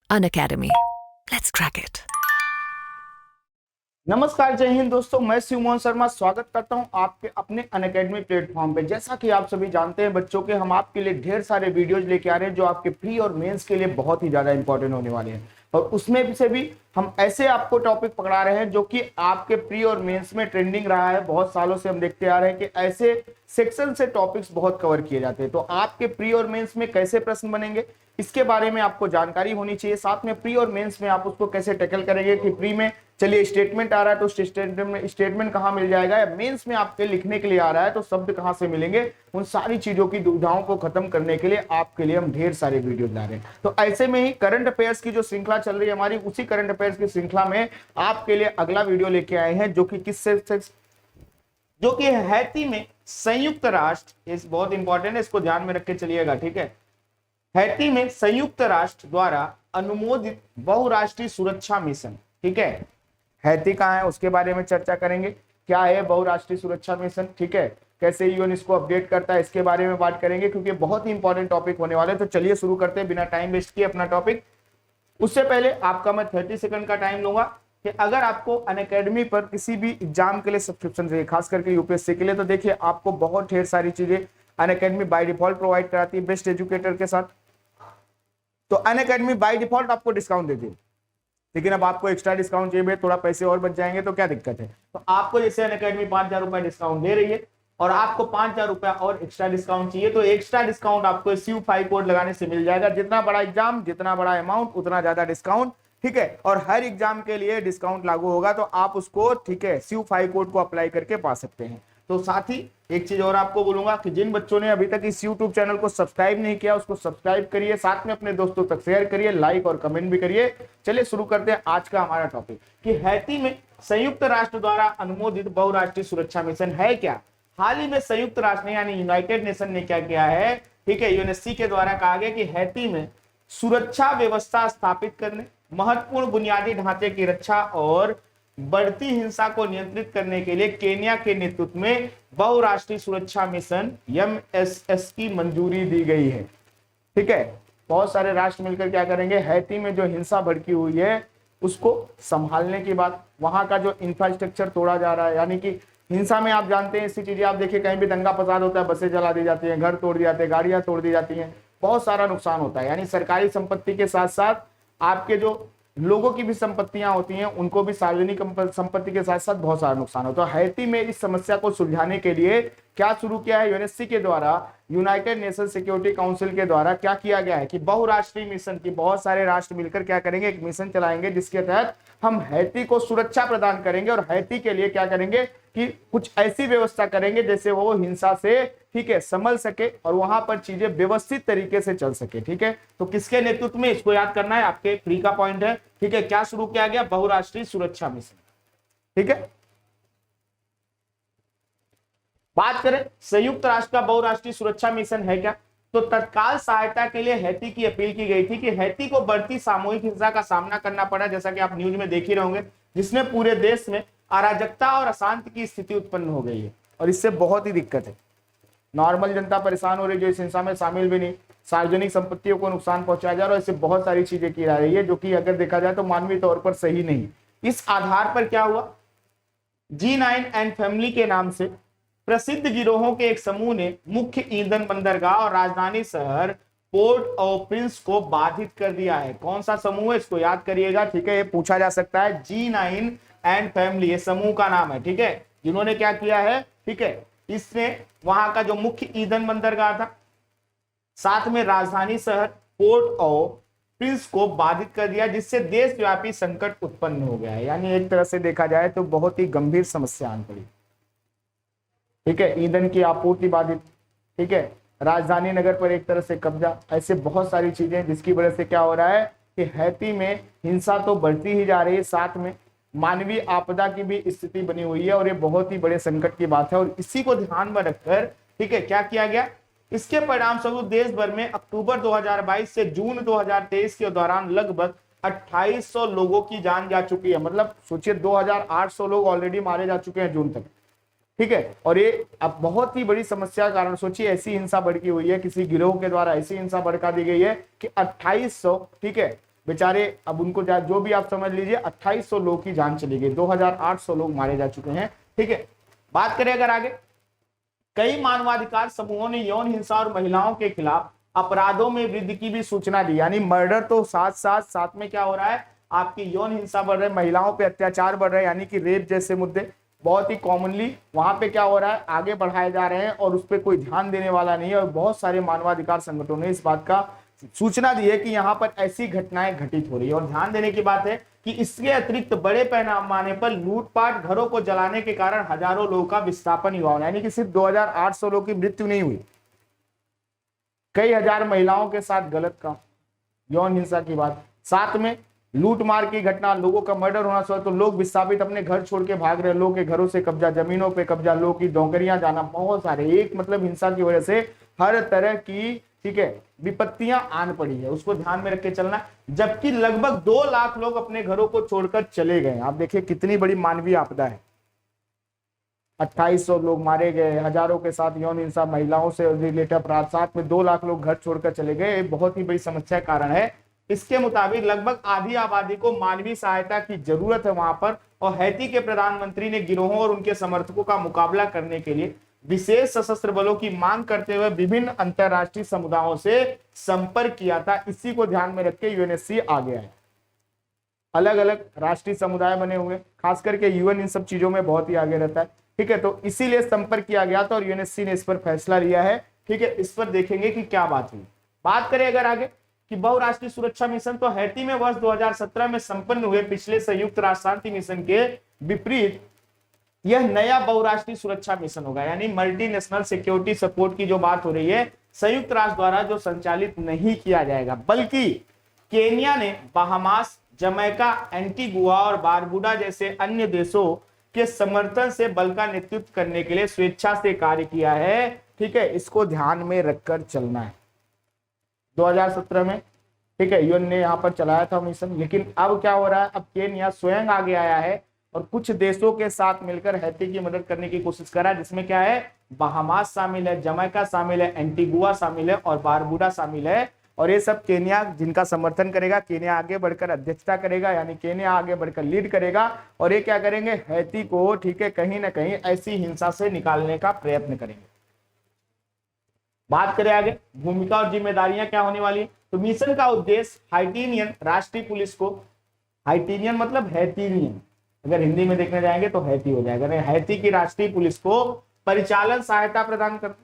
Unacademy. Let's crack it. नमस्कार, जय हिंद दोस्तों। मैं शिव मोहन शर्मा स्वागत करता हूं आपके अपने अनअकैडमी प्लेटफॉर्म पे। जैसा कि आप सभी जानते हैं बच्चों के, हम आपके लिए ढेर सारे वीडियोज लेके आ रहे हैं जो आपके प्री और मेंस के लिए बहुत ही ज्यादा इंपॉर्टेंट होने वाले हैं। और उसमें से भी हम ऐसे आपको टॉपिक पकड़ा रहे हैं जो कि आपके प्री और मेंस में ट्रेंडिंग रहा है। बहुत सालों से हम देखते आ रहे हैं कि ऐसे सेक्शन से टॉपिक्स बहुत कवर किए जाते हैं। तो आपके प्री और मेंस में कैसे प्रश्न बनेंगे इसके बारे में आपको जानकारी होनी चाहिए। साथ में प्री और मेंस में आप उसको कैसे टैकल करेंगे कि प्री में चलिए स्टेटमेंट आ रहा है तो स्टेटमेंट कहाँ मिल जाएगा, या मेंस में आपके लिखने के लिए आ रहा है तो शब्द कहाँ से मिलेंगे। उन सारी चीजों की दुविधाओं को खत्म करने के लिए आपके लिए हम ढेर सारे वीडियो ला रहे हैं। तो ऐसे में ही करंट अफेयर्स की जो श्रृंखला चल रही है हमारी, उसी करंट अफेयर्स की श्रृंखला में आपके लिए अगला वीडियो लेके आए हैं जो कि जो कि हैती में संयुक्त राष्ट्र, इस बहुत इंपॉर्टेंट है, इसको ध्यान में रख के चलिएगा, ठीक है। हैती में संयुक्त राष्ट्र द्वारा अनुमोदित बहुराष्ट्रीय सुरक्षा मिशन, ठीक है। हैती कहाँ है उसके बारे में चर्चा करेंगे। क्या है बहुराष्ट्रीय सुरक्षा मिशन, ठीक है, कैसे यूएन इसको अपडेट करता है, इसके बारे में बात करेंगे क्योंकि बहुत ही इंपॉर्टेंट टॉपिक होने वाले। तो चलिए शुरू करते हैं बिना टाइम वेस्ट किए अपना टॉपिक। उससे पहले आपका मैं 30 सेकंड का टाइम लूंगा कि अगर आपको अनअकैडमी पर किसी भी एग्जाम के लिए सब्सक्रिप्शन चाहिए, खास करके यूपीएससी के लिए, तो देखिए आपको बहुत ढेर सारी चीजें अनअकैडमी बाय डिफॉल्ट प्रोवाइड कराती है बेस्ट एजुकेटर के साथ। तो अनअकैडमी बाय डिफॉल्ट आपको डिस्काउंट देती है, लेकिन अब आपको एक्स्ट्रा डिस्काउंट चाहिए, थोड़ा पैसे और बच जाएंगे तो क्या दिक्कत है। तो आपको जैसे अनअकैडमी 5,000 रुपए डिस्काउंट दे रही है और आपको 5,000 रुपया और एक्स्ट्रा डिस्काउंट चाहिए, तो एक्स्ट्रा डिस्काउंट आपको SU5 कोड लगाने से मिल जाएगा। जितना बड़ा एग्जाम, जितना बड़ा अमाउंट, उतना ज्यादा डिस्काउंट, ठीक है। और हर एग्जाम के लिए डिस्काउंट लागू होगा, तो आप उसको, ठीक है, SU5 कोड को अप्लाई करके पा सकते हैं। तो साथ ही एक चीज और आपको बोलूंगा कि जिन बच्चों ने अभी तक इस YouTube चैनल को सब्सक्राइब नहीं किया उसको सब्सक्राइब करिए, साथ में अपने दोस्तों तक शेयर करिए, लाइक और कमेंट भी करिए। चलिए शुरू करते हैं आज का हमारा टॉपिक कि हैती में संयुक्त राष्ट्र द्वारा अनुमोदित बहुराष्ट्रीय सुरक्षा मिशन है क्या। हाल ही में संयुक्त राष्ट्र ने यानी यूनाइटेड नेशन ने क्या किया है, ठीक है, यूएनएससी के द्वारा कहा गया कि हैती में सुरक्षा व्यवस्था स्थापित करने, महत्वपूर्ण बुनियादी ढांचे की रक्षा और बढ़ती हिंसा को नियंत्रित करने के लिए केन्या के नेतृत्व में बहुराष्ट्रीय सुरक्षा मिशन MSS की मंजूरी दी गई है, ठीक है। बहुत सारे राष्ट्र मिलकर क्या करेंगे, हैती में जो हिंसा भड़की हुई है उसको संभालने की बात, वहां का जो इंफ्रास्ट्रक्चर तोड़ा जा रहा है, यानी कि हिंसा में आप जानते हैं ऐसी चीजें आप देखिए, कहीं भी दंगा फसाद होता है, बसें जला दी जाती हैं, घर तोड़ दिए जाते हैं, गाड़ियां तोड़ दी जाती हैं, बहुत सारा नुकसान होता है। यानी सरकारी संपत्ति के साथ साथ आपके जो लोगों की भी संपत्तियां होती हैं उनको भी सार्वजनिक संपत्ति के साथ साथ बहुत सारा नुकसान होता है। तो हैती में इस समस्या को सुलझाने के लिए क्या शुरू किया है यूएनएससी के द्वारा, यूनाइटेड नेशन सिक्योरिटी काउंसिल के द्वारा क्या किया गया है कि बहुराष्ट्रीय मिशन की बहुत सारे राष्ट्र मिलकर क्या करेंगे, एक मिशन चलाएंगे जिसके तहत हम हैती को सुरक्षा प्रदान करेंगे और हैती के लिए क्या करेंगे कि कुछ ऐसी व्यवस्था करेंगे जैसे वो हिंसा से, ठीक है, संभल सके और वहां पर चीजें व्यवस्थित तरीके से चल सके, ठीक है। तो किसके नेतृत्व में, इसको याद करना है, आपके फ्री का पॉइंट है, ठीक है। क्या शुरू किया गया, बहुराष्ट्रीय सुरक्षा मिशन, ठीक है। बात करें संयुक्त राष्ट्र का बहुराष्ट्रीय सुरक्षा मिशन है क्या, तो तत्काल सहायता के लिए हैती की अपील की गई थी कि हैती को बढ़ती सामूहिक हिंसा का सामना करना पड़ा, जैसा कि आप न्यूज में देख ही रहोगे, जिसमें पूरे देश में अराजकता और अशांति की स्थिति उत्पन्न हो गई है और इससे बहुत ही दिक्कत है। नॉर्मल जनता परेशान हो रही है जो इस हिंसा में शामिल भी नहीं, सार्वजनिक संपत्तियों को नुकसान पहुंचाया जा रहा है, इससे बहुत सारी चीजें की जा रही है जो कि अगर देखा जाए तो मानवीय तौर पर सही नहीं। इस आधार पर क्या हुआ, G9 एंड फैमिली के नाम से प्रसिद्ध गिरोहों के एक समूह ने मुख्य ईंधन बंदरगाह और राजधानी शहर पोर्ट ऑफ प्रिंस को बाधित कर दिया है। कौन सा समूह है इसको याद करिएगा, ठीक है, ये पूछा जा सकता है। G9 एंड फैमिली ये समूह का नाम है, ठीक है, जिन्होंने क्या किया है, ठीक है, इसने वहां का जो मुख्य ईंधन बंदरगाह था, साथ में राजधानी शहर पोर्ट ऑफ प्रिंस को बाधित कर दिया, जिससे देशव्यापी संकट उत्पन्न हो गया है। यानी एक तरह से देखा जाए तो बहुत ही गंभीर समस्या आन पड़ी, ठीक है। ईंधन की आपूर्ति बाधित, ठीक है, राजधानी नगर पर एक तरह से कब्जा, ऐसे बहुत सारी चीजें जिसकी वजह से क्या हो रहा है कि हैती में हिंसा तो बढ़ती ही जा रही है, साथ में मानवीय आपदा की भी स्थिति बनी हुई है और ये बहुत ही बड़े संकट की बात है। और इसी को ध्यान में रखकर, ठीक है, क्या किया गया, इसके परिणाम स्वरूप देश भर में अक्टूबर 2022 से जून 2023 के दौरान लगभग 2800 लोगों की जान जा चुकी है। मतलब सोचिए 2800 लोग ऑलरेडी मारे जा चुके हैं जून तक, ठीक है। और ये अब बहुत ही बड़ी समस्या का कारण, सोचिए ऐसी हिंसा भड़की हुई है, किसी गिरोह के द्वारा ऐसी हिंसा भड़का दी गई है कि 2800, ठीक है, बेचारे अब उनको जो भी आप समझ लीजिए 2800 लोग की जान चली गई, 2800 लोग मारे जा चुके हैं। ठीक है, बात करें अगर आगे, कई मानवाधिकार समूहों ने यौन हिंसा और महिलाओं के खिलाफ अपराधों में वृद्धि की भी सूचना दी। यानी मर्डर तो साथ में क्या हो रहा है, आपकी यौन हिंसा बढ़ रही है, महिलाओं पे अत्याचार बढ़ रहे हैं, यानी कि रेप जैसे मुद्दे बहुत ही कॉमनली वहां पे क्या हो रहा है, आगे बढ़ाए जा रहे हैं और उस पर कोई ध्यान देने वाला नहीं है। और बहुत सारे मानवाधिकार संगठनों ने इस बात का सूचना दी है कि यहाँ पर ऐसी घटनाएं घटित हो रही है। और ध्यान देने की बात है कि इसके अतिरिक्त बड़े पैमाने पर लूटपाट, घरों को जलाने के कारण हजारों लोगों का विस्थापन हुआ, यानी कि सिर्फ 2800 लोगों की मृत्यु नहीं हुई, कई हजार महिलाओं के साथ गलत काम, यौन हिंसा की बात, साथ में लूट मार की घटना, लोगों का मर्डर होना चाहिए, तो लोग विस्थापित अपने घर छोड़ के भाग रहे, लोगों के घरों से कब्जा, जमीनों पे कब्जा, लोगों की नौकरियां जाना, बहुत सारे एक मतलब हिंसा की वजह से हर तरह की, ठीक है, विपत्तियां आन पड़ी है, उसको ध्यान में रख के चलना। जबकि लगभग 2 लाख लोग अपने घरों को छोड़कर चले गए। आप देखिए कितनी बड़ी मानवीय आपदा है, 2800 लोग मारे गए, हजारों के साथ यौन हिंसा, महिलाओं से रिलेटेड अपराध, साथ में 2 लाख लोग घर छोड़कर चले गए, बहुत ही बड़ी समस्या का कारण है। इसके मुताबिक लगभग आधी आबादी को मानवीय सहायता की जरूरत है वहां पर। और हैती के प्रधानमंत्री ने गिरोहों और उनके समर्थकों का मुकाबला करने के लिए विशेष सशस्त्र बलों की मांग करते हुए विभिन्न अंतरराष्ट्रीय समुदायों से संपर्क किया था। इसी को ध्यान में रख के यूएनएससी आ गया है। अलग अलग राष्ट्रीय समुदाय बने हुए, खास करके यूएन इन सब चीजों में बहुत ही आगे रहता है। ठीक है, तो इसीलिए संपर्क किया गया था और यूएनएससी ने इस पर फैसला लिया है। ठीक है, इस पर देखेंगे कि क्या बात हुई। बात करें अगर आगे कि बहुराष्ट्रीय सुरक्षा मिशन, तो हैती में वर्ष 2017 में संपन्न हुए पिछले संयुक्त राष्ट्र शांति मिशन के विपरीत यह नया बहुराष्ट्रीय सुरक्षा मिशन होगा। यानी मल्टीनेशनल सिक्योरिटी सपोर्ट की जो बात हो रही है, संयुक्त राष्ट्र द्वारा जो संचालित नहीं किया जाएगा, बल्कि केन्या ने बहामास, जमैका, एंटीगुआ और बारबुडा जैसे अन्य देशों के समर्थन से बल का नेतृत्व करने के लिए स्वेच्छा से कार्य किया है। ठीक है, इसको ध्यान में रखकर चलना है। 2017 में, ठीक है, यूएन ने यहाँ पर चलाया था मिशन, लेकिन अब क्या हो रहा है, अब केन्या स्वयं आगे आया है और कुछ देशों के साथ मिलकर हैती की मदद करने की कोशिश कर रहा है, जिसमें क्या है, बहामास शामिल है, जमैका शामिल है, एंटीगुआ शामिल है और बारबुडा शामिल है। और ये सब केन्या जिनका समर्थन करेगा, केन्या आगे बढ़कर अध्यक्षता करेगा, यानी केन्या आगे बढ़कर लीड करेगा और ये क्या करेंगे, हैती को, ठीक है, कहीं ना कहीं ऐसी हिंसा से निकालने का प्रयत्न करेंगे। बात करें आगे भूमिका और जिम्मेदारियां क्या होने वाली है, तो मिशन का उद्देश्य हाइटीनियन राष्ट्रीय पुलिस को, हाइटीनियन मतलब हैतीनियन, अगर हिंदी में देखने जाएंगे तो हैती हो जाएगा, हैती की राष्ट्रीय पुलिस को परिचालन सहायता प्रदान करना,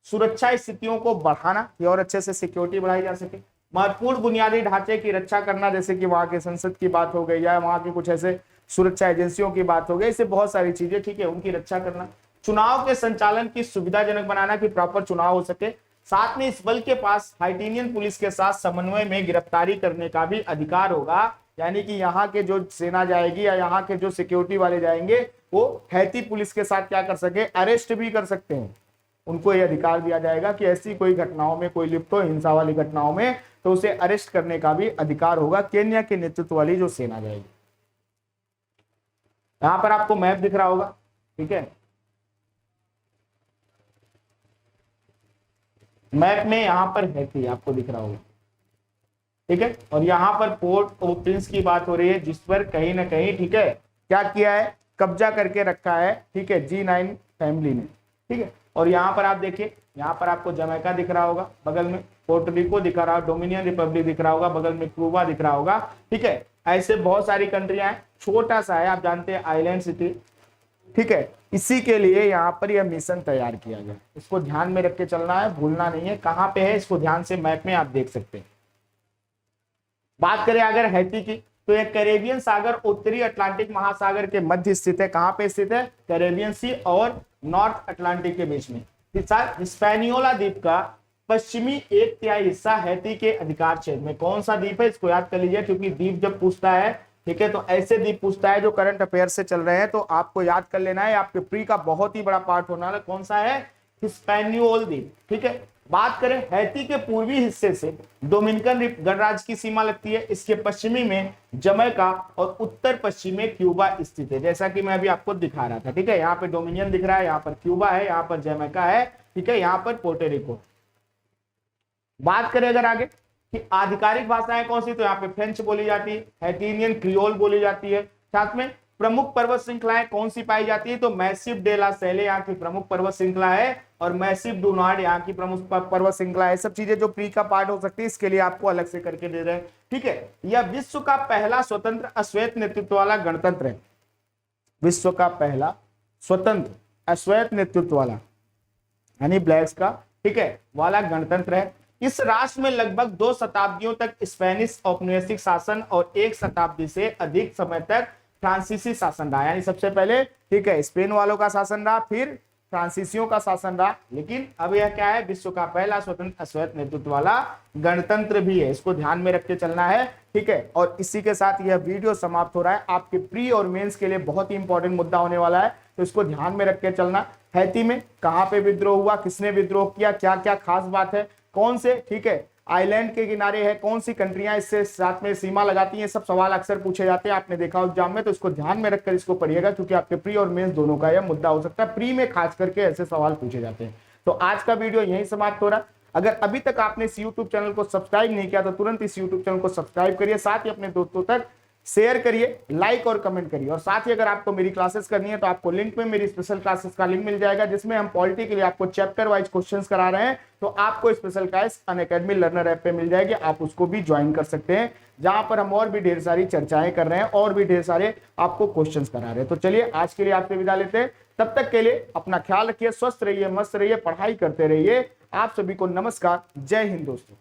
सुरक्षा स्थितियों को बढ़ाना कि और अच्छे से सिक्योरिटी बढ़ाई जा सके, महत्वपूर्ण बुनियादी ढांचे की रक्षा करना, जैसे कि वहां के संसद की बात हो गई या वहां के कुछ ऐसे सुरक्षा एजेंसियों की बात हो गई, इससे बहुत सारी चीजें, ठीक है, उनकी रक्षा करना, चुनाव के संचालन की सुविधाजनक बनाना कि प्रॉपर चुनाव हो सके। साथ में इस बल के पास हाइटीनियन पुलिस के साथ समन्वय में गिरफ्तारी करने का भी अधिकार होगा, यानी कि यहाँ के जो सेना जाएगी या यहाँ के जो सिक्योरिटी वाले जाएंगे वो हैती पुलिस के साथ क्या कर सके, अरेस्ट भी कर सकते हैं। उनको यह अधिकार दिया जाएगा कि ऐसी कोई घटनाओं में कोई लिप्त हो, हिंसा वाली घटनाओं में, तो उसे अरेस्ट करने का भी अधिकार होगा केन्या के नेतृत्व वाली जो सेना जाएगी। यहां पर आपको मैप दिख रहा होगा, ठीक है, मैप में यहां पर हैती आपको दिख रहा होगा, ठीक है, और यहां पर पोर्ट ऑफ प्रिंस की बात हो रही है, जिस पर कहीं ना कहीं, ठीक है, क्या किया है, कब्जा करके रखा है, ठीक है, G9 फैमिली ने, ठीक है। और यहाँ पर आप देखिए, यहाँ पर आपको जमैका दिख रहा होगा, बगल में पोर्टरिको दिख रहा होगा, डोमिनियन रिपब्लिक दिख रहा होगा, बगल में क्यूबा दिख रहा होगा, ठीक है। ऐसे बहुत सारी कंट्रियां हैं, छोटा सा है, आप जानते हैं, आइलैंड सिटी, ठीक है। इसी के लिए यहाँ पर यह मिशन तैयार किया गया, इसको ध्यान में रख के चलना है, भूलना नहीं है, कहाँ पे है इसको ध्यान से मैप में आप देख सकते हैं। बात करें अगर हैती की, तो यह कैरेबियन सागर उत्तरी अटलांटिक महासागर के मध्य स्थित है। कहां पे स्थित है, कैरेबियन सी और नॉर्थ अटलांटिक के बीच में। हिस्पैनियोला द्वीप का पश्चिमी 1/3 हिस्सा हैती के अधिकार क्षेत्र में। कौन सा द्वीप है, इसको याद कर लीजिए, क्योंकि द्वीप जब पूछता है, ठीक है, तो ऐसे द्वीप पूछता है जो करंट अफेयर से चल रहे हैं, तो आपको याद कर लेना है, आपके प्री का बहुत ही बड़ा पार्ट होना है। कौन सा है, हिस्पैनियोल द्वीप, ठीक है। बात करें हैती के पूर्वी हिस्से से डोमिनिकन गणराज्य की सीमा लगती है, इसके पश्चिमी में जमैका और उत्तर पश्चिम में क्यूबा स्थित है, जैसा कि मैं अभी आपको दिखा रहा था, ठीक है। यहाँ पे डोमिनियन दिख रहा है, यहाँ पर क्यूबा है, यहाँ पर जमैका है, ठीक है, यहाँ पर पोर्टोरिको। बात करें अगर आगे कि आधिकारिक भाषाएं कौन सी, तो यहाँ पे फ्रेंच बोली जाती है, हैटिनियन क्रियोल बोली जाती है। साथ में प्रमुख पर्वत श्रृंखलाएं कौन सी पाई जाती है, तो मैसिव डे ला सैले यहाँ की प्रमुख पर्वत श्रृंखला है और मैसिव डू नॉर्ड यहाँ की प्रमुख पर्वत श्रृंखला है। सब चीजें जो प्री का पार्ट हो सकती है इसके लिए आपको अलग से करके दे रहे हैं, ठीक है। यह विश्व का पहला स्वतंत्र अश्वेत नेतृत्व वाला गणतंत्र है, विश्व का पहला स्वतंत्र अश्वेत नेतृत्व वाला यानी ब्लैक्स का, ठीक है, वाला गणतंत्र है। इस राष्ट्र में लगभग 2 शताब्दियों तक स्पेनिश औपनिवेशिक शासन और 1 शताब्दी से अधिक समय तक फ्रांसीसी शासन रहा, यानी सबसे पहले, ठीक है, स्पेन वालों का शासन रहा, फिर फ्रांसीसियों का शासन रहा, लेकिन अब यह क्या है, विश्व का पहला स्वतंत्र अश्वेत नेतृत्व वाला गणतंत्र भी है। इसको ध्यान में रख के चलना है, ठीक है। और इसी के साथ यह वीडियो समाप्त हो रहा है। आपके प्री और मेंस के लिए बहुत ही इंपॉर्टेंट मुद्दा होने वाला है, तो इसको ध्यान में रख के चलना। हैती में कहां पे विद्रोह हुआ, किसने विद्रोह किया, क्या क्या खास बात है, कौन से, ठीक है, आइलैंड के किनारे है, कौन सी कंट्रियां इससे साथ में सीमा लगाती हैं, सब सवाल अक्सर पूछे जाते हैं, आपने देखा एग्जाम में, तो इसको ध्यान में रखकर इसको पढ़िएगा, क्योंकि आपके प्री और मेंस दोनों का यह मुद्दा हो सकता है। प्री में खास करके ऐसे सवाल पूछे जाते हैं। तो आज का वीडियो यहीं समाप्त हो रहा है। अगर अभी तक आपने इस यूट्यूब चैनल को सब्सक्राइब नहीं किया तो तुरंत इस यूट्यूब चैनल को सब्सक्राइब करिए, साथ ही अपने दोस्तों तक शेयर करिए, लाइक और कमेंट करिए। और साथ ही अगर आपको मेरी क्लासेस करनी है तो आपको लिंक में मेरी स्पेशल क्लासेस का लिंक मिल जाएगा, जिसमें हम पॉलिटी के लिए आपको चैप्टर वाइज क्वेश्चंस करा रहे हैं। तो आपको special class Unacademy learner app पे मिल जाएगी, आप उसको भी ज्वाइन कर सकते हैं, जहां पर हम और भी ढेर सारी चर्चाएं कर रहे हैं और भी ढेर सारे आपको क्वेश्चंस करा रहे हैं। तो चलिए आज के लिए आपसे विदा लेते हैं, तब तक के लिए अपना ख्याल रखिए, स्वस्थ रहिए, मस्त रहिए, पढ़ाई करते रहिए। आप सभी को नमस्कार, जय हिंद दोस्तों।